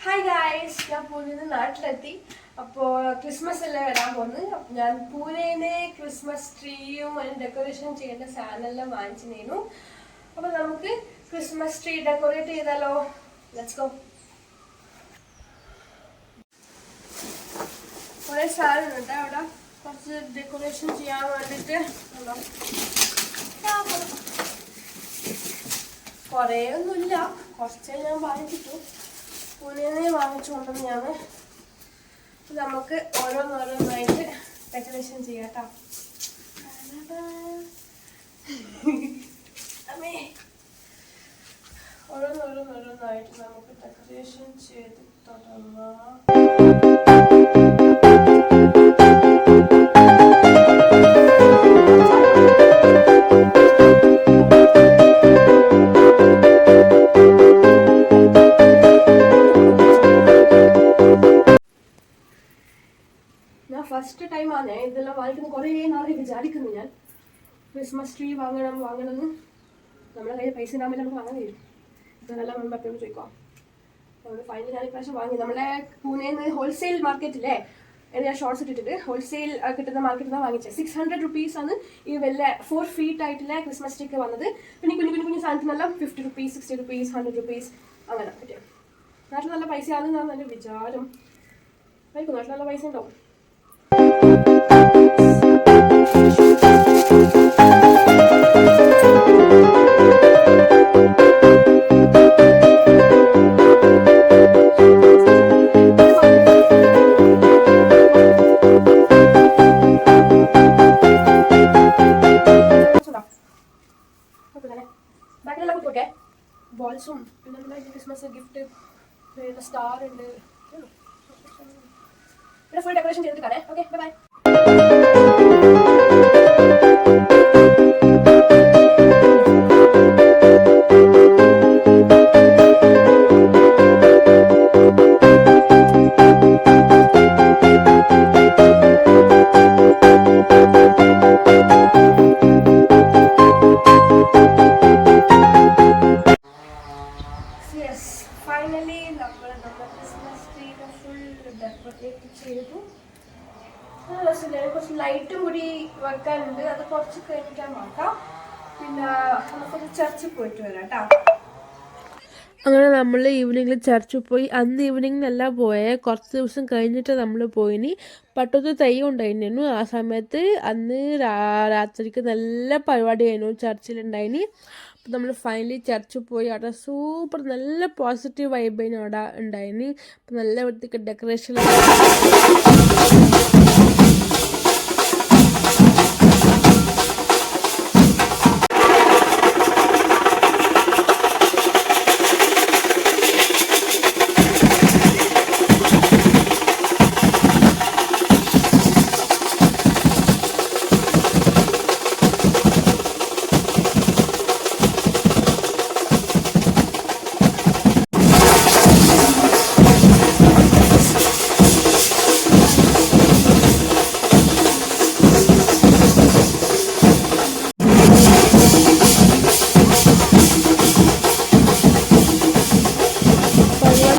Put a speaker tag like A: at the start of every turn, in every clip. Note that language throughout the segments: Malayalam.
A: ഹായ് ഗായ്സ്, ഞാൻ പൂനെയിൽ നിന്ന് നാട്ടിലെത്തി. അപ്പോൾ ക്രിസ്മസ് അല്ലേ വരാൻ പോകുന്നത്. ഞാൻ പൂനെയിലെ ക്രിസ്മസ് ട്രീയും അതിന് ഡെക്കറേഷൻ ചെയ്യേണ്ട സാധനമെല്ലാം വാങ്ങിച്ചിരുന്നു. അപ്പോൾ നമുക്ക് ക്രിസ്മസ് ട്രീ ഡെക്കറേറ്റ് ചെയ്താലോ? Let's go. കുറേ സാധനം ഉണ്ട് അവിടെ, കുറച്ച് ഡെക്കറേഷൻ ചെയ്യാൻ വേണ്ടിയിട്ട്. കുറേ ഒന്നുമില്ല, കുറച്ചേ ഞാൻ വാങ്ങിച്ചിട്ടു. പൂനെയിൽ വാങ്ങിച്ചുകൊണ്ടെന്ന് ഞാൻ. നമുക്ക് ഓരോന്നോരോന്നായിട്ട് ഡെക്കറേഷൻ ചെയ്യാം കേട്ടോ. ഓരോന്നോരോന്നായിട്ട് നമുക്ക് ഡെക്കറേഷൻ ചെയ്ത് തുടങ്ങാം. ഫസ്റ്റ് ടൈമാണ് ഇതെല്ലാം വാങ്ങിക്കുന്നത്. കുറേ നാളെ വിചാരിക്കുന്നു ഞാൻ ക്രിസ്മസ് ട്രീ വാങ്ങണമെന്ന്. നമ്മുടെ കയ്യിൽ പൈസ ഉണ്ടാകുമ്പോൾ നമുക്ക് വാങ്ങാൻ കഴിയും. ഇതെല്ലാം നമ്മൾ എപ്പോഴും ചോദിക്കാം. നമ്മൾ ഫൈനലി ഞാൻ ഇപ്രാവശ്യം വാങ്ങി. നമ്മളെ പൂനെയിൽ നിന്ന് ഹോൾസെയിൽ മാർക്കറ്റില്ലേ, ഞാൻ ഷോർട്സ് ഇട്ടിട്ട് ഹോൾസെയിൽ കിട്ടുന്ന മാർക്കറ്റിൽ നിന്നാണ് വാങ്ങിച്ചത്. 600 rupees ഈ വലിയ 4 feet ആയിട്ടുള്ള ക്രിസ്മസ് ട്രീക്ക് വന്നത്. പിന്നെ കുഞ്ഞു സാധനത്തിനെല്ലാം 50 rupees, 60 rupees, 100 rupees അങ്ങനെ പറ്റും. നാട്ടിൽ നല്ല പൈസ ആണെന്നാണ് എൻ്റെ വിചാരം. ആയിരിക്കും, നാട്ടിൽ നല്ല പൈസ ഉണ്ടാവും. ബോൾസും പിന്നെ നമ്മുടെ ക്രിസ്മസ് ഗിഫ്റ്റ് സ്റ്റാർ ഉണ്ട്. പിന്നെ ഫുൾ ഡെക്കറേഷൻ ചെയ്തിട്ട് കാണേ. Okay, by. ഫൈനലി നമ്മൾ നമ്മുടെ ക്രിസ്മസ് ട്രീനെ ഫുൾ ഡെക്കറേറ്റ് ചെയ്തു. കുറച്ച് ലൈറ്റും കൂടി വെക്കാനുണ്ട്, അത് കുറച്ച് കഴിഞ്ഞിട്ടാണ് നോക്കാം. പിന്നെ നമുക്കൊരു ചർച്ചിൽ പോയിട്ട് വരാം കേട്ടോ. അങ്ങനെ നമ്മൾ ഈവനിങ്ങിൽ ചർച്ചിൽ പോയി. അന്ന് ഈവനിങ്ങിനല്ല പോയേ, കുറച്ച് ദിവസം കഴിഞ്ഞിട്ട് നമ്മൾ പോയിനി. പട്ടത്ത് തൈ ഉണ്ടായിരുന്നു. ആ സമയത്ത് അന്ന് രാത്രിക്ക് നല്ല പരിപാടിയായിരുന്നു ചർച്ചിലുണ്ടായിനി. അപ്പം നമ്മൾ ഫൈനലി ചർച്ചിൽ പോയി. അവിടെ സൂപ്പർ നല്ല പോസിറ്റീവ് വൈബായിരുന്നു അവിടെ ഉണ്ടായിനി. അപ്പം നല്ല വൃത്തിക്ക് ഡെക്കറേഷൻ.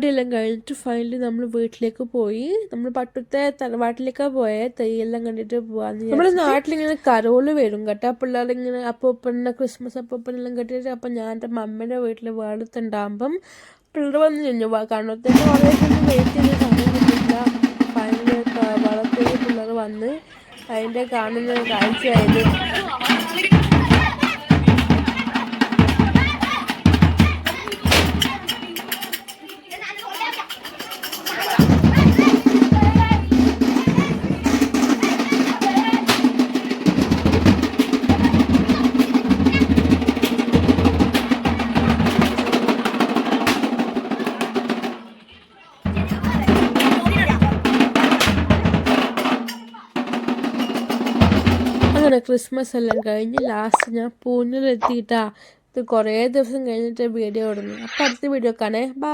A: എല്ലാം കഴിഞ്ഞിട്ട് ഫൈനലി നമ്മൾ വീട്ടിലേക്ക് പോയി. നമ്മൾ പട്ടത്തെ തറവാട്ടിലേക്കാണ് പോയത്. തൈയെല്ലാം കണ്ടിട്ട് പോവാന്ന്. നമ്മുടെ നാട്ടിലിങ്ങനെ കരോള് വരും കേട്ടോ. പിള്ളേരിങ്ങനെ അപ്പൂപ്പനെ ക്രിസ്മസ് അപ്പൂപ്പനെല്ലാം കെട്ടിയിട്ട്. അപ്പം ഞാൻ എൻ്റെ മമ്മേൻ്റെ വീട്ടിൽ വേളത്തുണ്ടാകുമ്പം പിള്ളേർ വന്ന് കഴിഞ്ഞു. കണ്ണത്തേക്ക് വളരെ വെയിറ്റ് ചെയ്ത് സമയം കിട്ടില്ല. ഫൈനലി വളർത്തേക്ക് പിള്ളേർ വന്ന് അതിൻ്റെ കാണുന്ന കാഴ്ചയായത്. അങ്ങനെ ക്രിസ്മസ് എല്ലാം കഴിഞ്ഞ് ലാസ്റ്റ് ഞാൻ പൂനെയിലെത്തിയിട്ടാ. ഇത് കുറേ ദിവസം കഴിഞ്ഞിട്ട് വീഡിയോ ഇടുന്നു. അപ്പം അടുത്ത വീഡിയോ കാണേ. ബൈ.